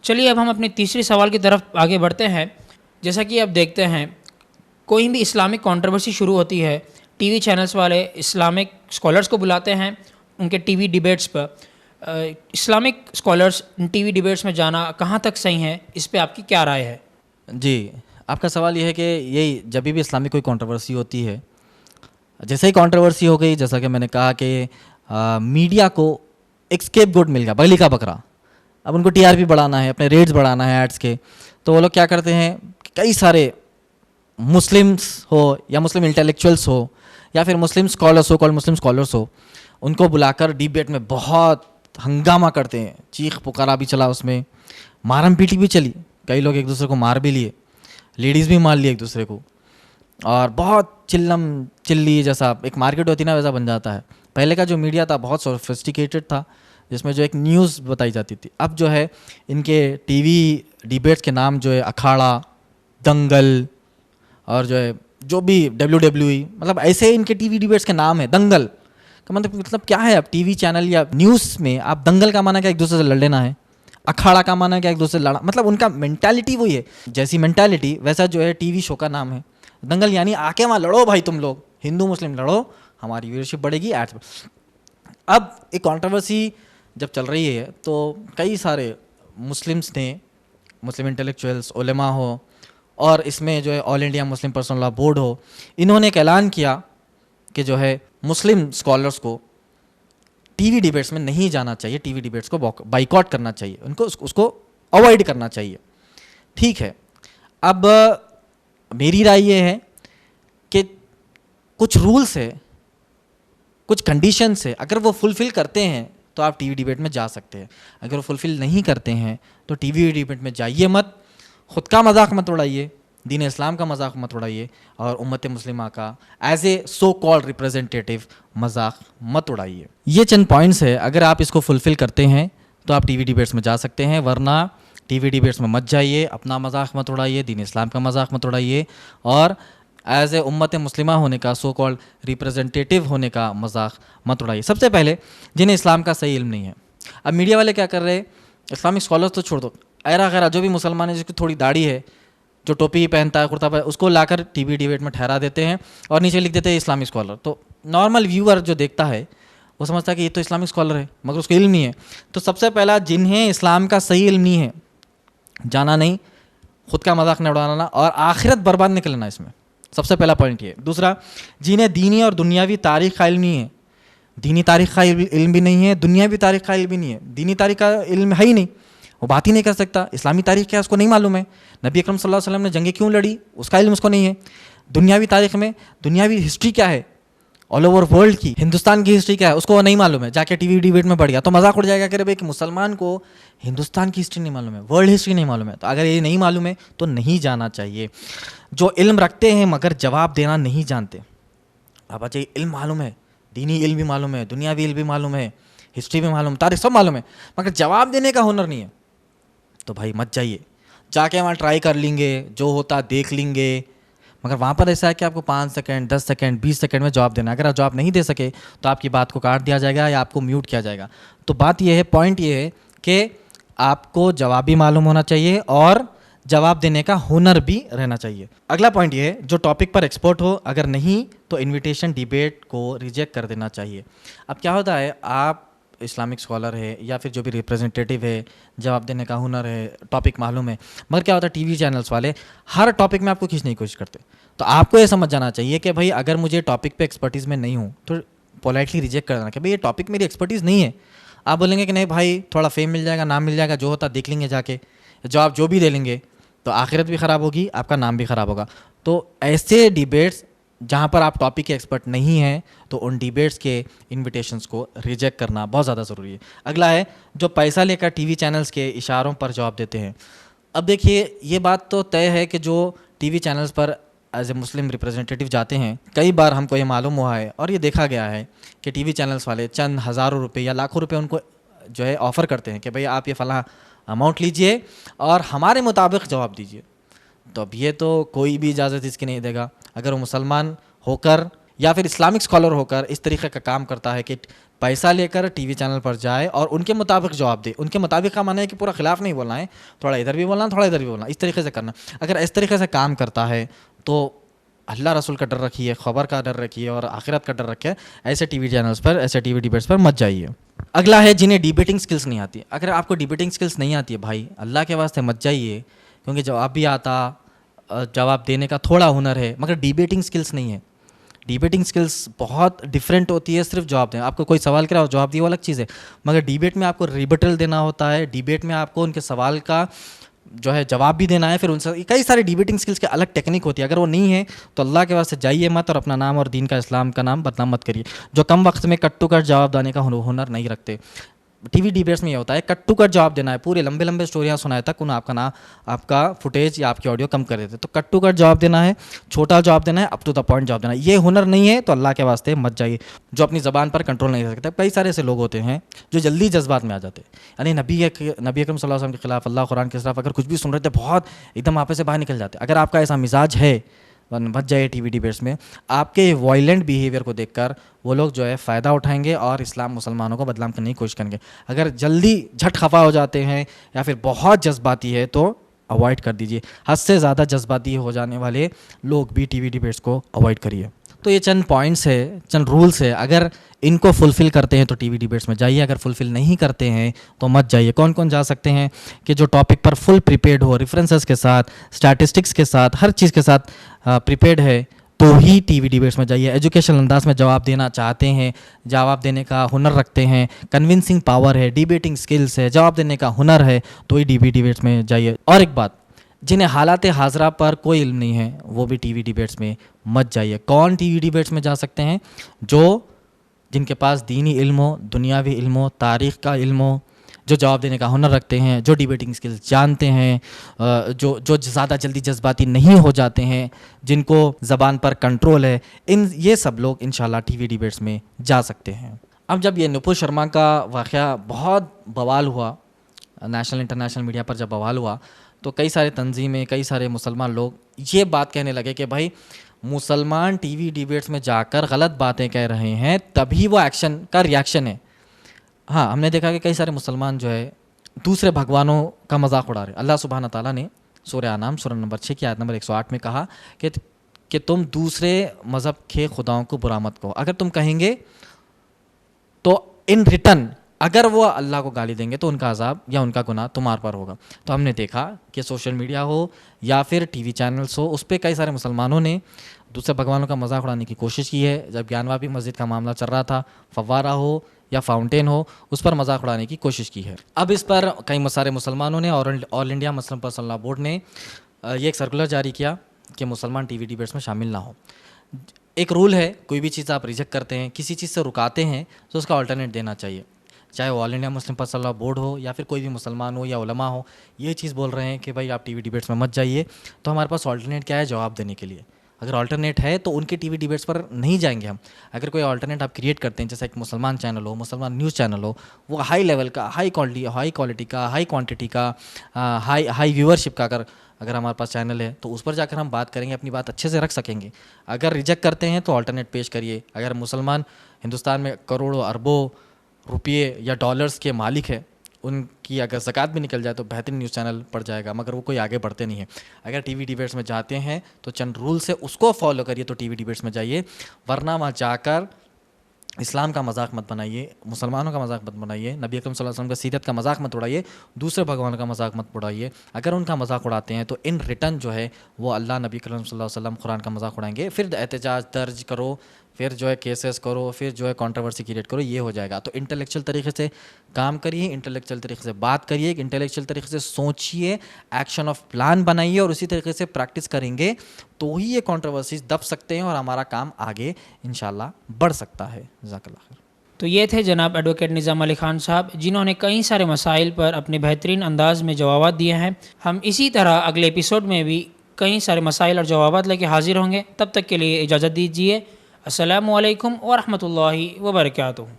चलिए अब हम अपने तीसरे सवाल की तरफ आगे बढ़ते हैं। जैसा कि आप देखते हैं, कोई भी इस्लामिक कंट्रोवर्सी शुरू होती है, टीवी चैनल्स वाले इस्लामिक स्कॉलर्स को बुलाते हैं उनके टीवी डिबेट्स पर। इस्लामिक स्कॉलर्स टीवी डिबेट्स में जाना कहाँ तक सही है, इस पे आपकी क्या राय है? जी, आपका सवाल ये है कि यही जब भी इस्लामिक कोई कंट्रोवर्सी होती है, जैसे ही कंट्रोवर्सी हो गई, जैसा कि मैंने कहा कि मीडिया को एक स्केपगोट मिल गया, बगली का बकरा। अब उनको टीआरपी बढ़ाना है, अपने रेट्स बढ़ाना है एड्स के, तो वो लोग क्या करते हैं, कई सारे मुस्लिम्स हो या मुस्लिम इंटेलेक्चुअल्स हो या फिर मुस्लिम स्कॉलर्स हो, कॉल्ड मुस्लिम स्कॉलर्स हो, उनको बुलाकर डिबेट में बहुत हंगामा करते हैं। चीख पुकारा भी चला, उसमें मारम पीटी भी चली, कई लोग एक दूसरे को मार भी लिए, लेडीज़ भी मार लिए एक दूसरे को, और बहुत चिल्लम चिल्ली जैसा एक मार्केट होती ना, वैसा बन जाता है। पहले का जो मीडिया था बहुत सोफिस्टिकेटेड था, जिसमें जो एक न्यूज़ बताई जाती थी। अब जो है इनके टीवी डिबेट्स के नाम जो है अखाड़ा, दंगल, और जो है जो भी WWE, मतलब ऐसे इनके टीवी डिबेट्स के नाम है। दंगल का मतलब क्या है? अब टीवी चैनल या न्यूज़ में आप दंगल का माना क्या एक दूसरे से लड़ लेना है, अखाड़ा का माना क्या एक दूसरे से लड़ा, मतलब उनका मेंटालिटी वही है। जैसी मेंटालिटी वैसा जो है टीवी शो का नाम है दंगल, यानी आके वहाँ लड़ो भाई, तुम लोग हिंदू मुस्लिम लड़ो, हमारी व्यूअरशिप बढ़ेगी, एड्स। अब एक कंट्रोवर्सी जब चल रही है तो कई सारे मुस्लिम्स ने, मुस्लिम इंटेलेक्चुअल्स, उलेमा हो, और इसमें जो है all India Muslim personal law board हो, इन्होंने एक ऐलान किया कि जो है मुस्लिम स्कॉलर्स को टीवी डिबेट्स में नहीं जाना चाहिए, टीवी डिबेट्स को बाइकआउट करना चाहिए, उनको उसको अवॉइड करना चाहिए। ठीक है, अब मेरी राय ये है कि कुछ रूल्स है, कुछ कंडीशंस है, अगर वो फुलफ़िल करते हैं तो आप टीवी डिबेट में जा सकते हैं। अगर वो फुलफ़िल नहीं करते हैं तो टीवी डिबेट में जाइए मत, ख़ुद का मजाक मत उड़ाइए, दीन इस्लाम का मजाक मत उड़ाइए, और उम्मत मुस्लिमा का as a so called representative मजाक मत उड़ाइए। ये चंद पॉइंट्स है, अगर आप इसको फुलफ़िल करते हैं तो आप टीवी डिबेट्स में जा सकते हैं, वरना टीवी डिबेट्स में मत जाइए, अपना मजाक मत उड़ाइए, दीन इस्लाम का मजाक मत उड़ाइए, और एज ए उम्मत मुस्लिमा होने का, सो कॉल्ड रिप्रेजेंटेटिव होने का मजाक मत उड़ाइए। सबसे पहले जिन्हें इस्लाम का सही इल्म नहीं है, अब मीडिया वाले क्या कर रहे हैं, इस्लामिक स्कॉलर्स तो छोड़ दो, ऐरा गैरा जो भी मुसलमान है जिसकी थोड़ी दाढ़ी है, जो टोपी पहनता है, कुर्ता पहनता है, उसको लाकर टीवी डिबेट में ठहरा देते हैं और नीचे लिख देते हैं इस्लामिक स्कॉलर। तो नॉर्मल व्यूअर जो देखता है वो समझता है कि ये तो इस्लामिक स्कॉलर है, मगर उसको इल्म नहीं है। तो सबसे पहला, जिन्हें इस्लाम का सही इल्म नहीं है, जाना नहीं, ख़ुद का मजाक न उड़ाना, और आखिरत बर्बाद नहीं करना, इसमें सबसे पहला पॉइंट ये। दूसरा, जिन्हें दीनी और दुनियावी तारीख़ का इल्म नहीं है, दीनी तारीख़ का इल्म भी नहीं है, दुनियावी तारीख़ का इल्म भी नहीं है, दीनी तारीख़ का इल्म है ही नहीं, वो बात ही नहीं कर सकता। इस्लामी तारीख़ क्या है उसको नहीं मालूम है, नबी अकरम सल्लल्लाहु अलैहि वसल्लम ने जंगें क्यों लड़ी उसका इल्म उसको नहीं है, दुनियावी तारीख़ में दुनियावी हिस्ट्री क्या है, ऑल ओवर वर्ल्ड की, हिंदुस्तान की हिस्ट्री क्या है, उसको वो नहीं मालूम है, जाके टीवी डिबेट में बढ़ गया तो मजाक उड़ जाएगा कि भाई कि मुसलमान को हिंदुस्तान की हिस्ट्री नहीं मालूम है, वर्ल्ड हिस्ट्री नहीं मालूम है। तो अगर ये नहीं मालूम है तो नहीं जाना चाहिए। जो इल्म रखते हैं मगर जवाब देना नहीं जानते, अब अच्छा इल्म मालूम है, दीनी इल्म भी मालूम है, दुनियावी इल्म भी मालूम है, हिस्ट्री भी मालूम, तारीख सब मालूम है, मगर जवाब देने का हुनर नहीं है, तो भाई मत जाइए। जाके वहाँ ट्राई कर लेंगे, जो होता देख लेंगे, मगर वहाँ पर ऐसा है कि आपको 5 सेकंड, 10 सेकंड, 20 सेकंड में जवाब देना है। अगर आप जवाब नहीं दे सके तो आपकी बात को काट दिया जाएगा या आपको म्यूट किया जाएगा। तो बात यह है, पॉइंट ये है कि आपको जवाब भी मालूम होना चाहिए और जवाब देने का हुनर भी रहना चाहिए। अगला पॉइंट ये है, जो टॉपिक पर एक्सपर्ट हो, अगर नहीं तो इन्विटेशन डिबेट को रिजेक्ट कर देना चाहिए। अब क्या होता है, आप इस्लामिक स्कॉलर है या फिर जो भी रिप्रेजेंटेटिव है, जवाब देने का हुनर है, टॉपिक मालूम है, मगर क्या होता है टीवी चैनल्स वाले हर टॉपिक में आपको खींचने की कोशिश करते। तो आपको ये समझ जाना चाहिए कि भाई अगर मुझे टॉपिक पे एक्सपर्टीज़ में नहीं हूँ तो पोलाइटली रिजेक्ट कर देना कि भाई ये टॉपिक मेरी एक्सपर्टीज़ नहीं है। आप बोलेंगे कि नहीं भाई थोड़ा फेम मिल जाएगा, नाम मिल जाएगा, जो होता देख लेंगे जाके, जवाब जो भी दे लेंगे, तो आखिरत भी ख़राब होगी, आपका नाम भी ख़राब होगा। तो ऐसे डिबेट्स जहाँ पर आप टॉपिक के एक्सपर्ट नहीं हैं, तो उन डिबेट्स के इन्विटेशंस को रिजेक्ट करना बहुत ज़्यादा ज़रूरी है। अगला है, जो पैसा लेकर टीवी चैनल्स के इशारों पर जवाब देते हैं। अब देखिए, ये बात तो तय है कि जो टीवी चैनल्स पर एज ए मुस्लिम रिप्रेजेंटेटिव जाते हैं, कई बार हमको ये मालूम हुआ है और ये देखा गया है कि टीवी चैनल्स वाले चंद हज़ारों रुपये या लाखों रुपये उनको जो है ऑफ़र करते हैं कि भाई आप ये फ़लाँ अमाउंट लीजिए और हमारे मुताबिक जवाब दीजिए। तो अब ये तो कोई भी इजाज़त इसकी नहीं देगा। अगर वो मुसलमान होकर या फिर इस्लामिक स्कॉलर होकर इस तरीके का काम करता है कि पैसा लेकर टीवी चैनल पर जाए और उनके मुताबिक जवाब दे। उनके मुताबिक का माना है कि पूरा खिलाफ नहीं बोलना है, थोड़ा इधर भी बोलना है, थोड़ा इधर भी बोलना, इस तरीके से करना। अगर इस तरीके से काम करता है तो अल्लाह रसूल का डर रखिए, ख़बर का डर रखिए और आखिरत का डर रखिए। ऐसे टीवी चैनल्स पर, ऐसे टीवी डिबेट्स पर मत जाइए। अगला है जिन्हें डिबेटिंग स्किल्स नहीं आती। अगर आपको डिबेटिंग स्किल्स नहीं आती है भाई, अल्लाह के वास्ते मत जाइए, क्योंकि जवाब भी आता, जवाब देने का थोड़ा हुनर है, मगर डिबेटिंग स्किल्स नहीं है। डिबेटिंग स्किल्स बहुत डिफरेंट होती है सिर्फ जवाब देना। आपको कोई सवाल करा और जवाब दिया वो अलग चीज़ है, मगर डिबेट में आपको रिबटल देना होता है। डिबेट में आपको उनके सवाल का जो है जवाब भी देना है, फिर उनसे कई सारे डिबेटिंग स्किल्स के अलग टेक्निक होती है। अगर वो नहीं है तो अल्लाह के वास्ते जाइए मत और अपना नाम और दीन का, इस्लाम का नाम बदनाम मत करिए। जो कम वक्त में कट टू कट जवाब देने का हुनर नहीं रखते। टीवी डिबेट्स में ये होता है कट टू कट जवाब देना है, पूरे लंबे लंबे स्टोरियाँ सुनाए तक उन्हें आपका नाम, आपका फुटेज या आपकी ऑडियो कम कर देते। तो कट टू कट जवाब देना है, छोटा जवाब देना है, अप टू द पॉइंट जवाब देना है। ये हुनर नहीं है तो अल्लाह के वास्ते मत जाइए। जो अपनी ज़बान पर कंट्रोल नहीं रख सकते, कई सारे ऐसे लोग होते हैं जो जल्दी जज्बात में आ जाते हैं। यानी नबी अकरम सल्लल्लाहु अलैहि वसल्लम के खिलाफ, अल्लाह कुरान के खिलाफ अगर कुछ भी सुन रहे थे, बहुत एकदम आपे से बाहर निकल जाते। अगर आपका ऐसा मिजाज है, मत जाइए टीवी डिबेट्स में। आपके वायलेंट बिहेवियर को देखकर वो लोग जो है फ़ायदा उठाएंगे और इस्लाम मुसलमानों को बदनाम करने की कोशिश करेंगे। अगर जल्दी झट खफा हो जाते हैं या फिर बहुत जज्बाती है तो अवॉइड कर दीजिए। हद से ज़्यादा जज्बाती हो जाने वाले लोग भी टीवी डिबेट्स को अवॉइड करिए। तो ये चंद पॉइंट्स है, चंद रूल्स है, अगर इनको फुलफ़िल करते हैं तो टीवी डिबेट्स में जाइए, अगर फुलफ़िल नहीं करते हैं तो मत जाइए। कौन कौन जा सकते हैं कि जो टॉपिक पर फुल प्रिपेयर्ड हो, रेफरेंसेस के साथ, स्टैटिस्टिक्स के साथ, हर चीज़ के साथ प्रिपेयर्ड है तो ही टीवी डिबेट्स में जाइए। एजुकेशनल अंदाज में जवाब देना चाहते हैं, जवाब देने का हुनर रखते हैं, कन्विंसिंग पावर है, डिबेटिंग स्किल्स है, जवाब देने का हुनर है, तो ही टीवी डिबेट्स में जाइए। और एक बात, जिन्हें हालात हाजरा पर कोई इल्म नहीं है वो भी टीवी डिबेट्स में मत जाइए। कौन टीवी डिबेट्स में जा सकते हैं? जो जिनके पास दीनी इल्म हो, दुनियावी इल्म हो, तारीख़ का इल्म हो, जो जवाब देने का हुनर रखते हैं, जो डिबेटिंग स्किल्स जानते हैं, जो ज़्यादा जल्दी जज्बाती नहीं हो जाते हैं, जिनको ज़बान पर कंट्रोल है, ये सब लोग इंशाल्लाह टीवी डिबेट्स में जा सकते हैं। अब जब ये नुपुर शर्मा का वाक़या बहुत बवाल हुआ, नेशनल इंटरनेशनल मीडिया पर जब बवाल हुआ, तो कई सारे तंजीमें, कई सारे मुसलमान लोग ये बात कहने लगे कि भाई मुसलमान टीवी डिबेट्स में जाकर गलत बातें कह रहे हैं तभी वो एक्शन का रिएक्शन है। हाँ, हमने देखा कि कई सारे मुसलमान जो है दूसरे भगवानों का मजाक उड़ा रहे। अल्लाह सुब्हान ताला ने सूरह अनाम सूरह नंबर 6 की आयत नंबर 108 में कहा कि तुम दूसरे मज़हब के खुदाओं को बुरा मत कहो। अगर तुम कहेंगे तो इन रिटर्न अगर वो अल्लाह को गाली देंगे तो उनका अजाब या उनका गुनाह तुम्हारे पर होगा। तो हमने देखा कि सोशल मीडिया हो या फिर टीवी चैनल्स हो, उस पर कई सारे मुसलमानों ने दूसरे भगवानों का मजाक उड़ाने की कोशिश की है। जब ज्ञानवापी मस्जिद का मामला चल रहा था, फव्वारा हो या फाउंटेन हो, उस पर मजाक उड़ाने की कोशिश की है। अब इस पर कई सारे मुसलमानों ने और all India Muslim personal law board ने ये एक सर्कुलर जारी किया कि मुसलमान टीवी डिबेट्स में शामिल ना हो। एक रूल है, कोई भी चीज़ आप रिजेक्ट करते हैं, किसी चीज़ से रुकाते हैं तो उसका अल्टरनेट देना चाहिए। चाहे वो all India Muslim personal law board हो या फिर कोई भी मुसलमान हो या उलमा हो, ये चीज़ बोल रहे हैं कि भाई आप टीवी डिबेट्स में मत जाइए, तो हमारे पास अल्टरनेट क्या है जवाब देने के लिए। अगर अल्टरनेट है तो उनके टीवी डिबेट्स पर नहीं जाएंगे हम। अगर कोई अल्टरनेट आप क्रिएट करते हैं, जैसे एक मुसलमान चैनल हो, मुसलमान न्यूज़ चैनल हो, वो हाई लेवल का, हाई क्वालिटी का, हाई क्वांटिटी का, हाई व्यूअरशिप का अगर हमारे पास चैनल है तो उस पर जाकर हम बात करेंगे, अपनी बात अच्छे से रख सकेंगे। अगर रिजेक्ट करते हैं तो अल्टरनेट पेश करिए। अगर मुसलमान हिंदुस्तान में करोड़ों अरबों रुपये या डॉलर्स के मालिक है, उनकी अगर ज़कात भी निकल जाए तो बेहतरीन न्यूज़ चैनल पड़ जाएगा, मगर वो कोई आगे बढ़ते नहीं है। अगर टीवी डिबेट्स में जाते हैं तो चंद रूल्स है, उसको फॉलो करिए तो टीवी डिबेट्स में जाइए, वरना वहाँ जाकर इस्लाम का मजाक मत बनाइए, मुसलमानों का मजाक मत बनाइए, नबी अकरम सल्लल्लाहु अलैहि वसल्लम का सीरत का मजाक मत उड़ाइए, दूसरे भगवान का मजाक मत उड़ाइए। अगर उनका मजाक उड़ाते हैं तो इन रिटर्न जो है वो अल्लाह, नबी अकरम सल्लल्लाहु अलैहि वसल्लम, कुरान का मजाक उड़ाएंगे। फिर एहतजाज दर्ज करो, फिर जो है केसेस करो, फिर जो है कंट्रोवर्सी क्रिएट करो, ये हो जाएगा। तो इंटेलेक्चुअल तरीके से काम करिए, इंटेलेक्चुअल तरीके से बात करिए, इंटेलेक्चुअल तरीके से सोचिए, एक्शन ऑफ प्लान बनाइए और उसी तरीके से प्रैक्टिस करेंगे तो ही ये कंट्रोवर्सीज दब सकते हैं और हमारा काम आगे इंशाल्लाह बढ़ सकता है। जज़ाकल्लाह खैर। तो ये थे जनाब एडवोकेट निज़ाम अली खान साहब, जिन्होंने कई सारे मसाइल पर अपने बेहतरीन अंदाज में जवाब दिए हैं। हम इसी तरह अगले एपिसोड में भी कई सारे मसाइल और जवाब लेके हाजिर होंगे। तब तक के लिए इजाज़त दीजिए। अस्सलामु अलैकुम व रहमतुल्लाहि व बरकातुहू।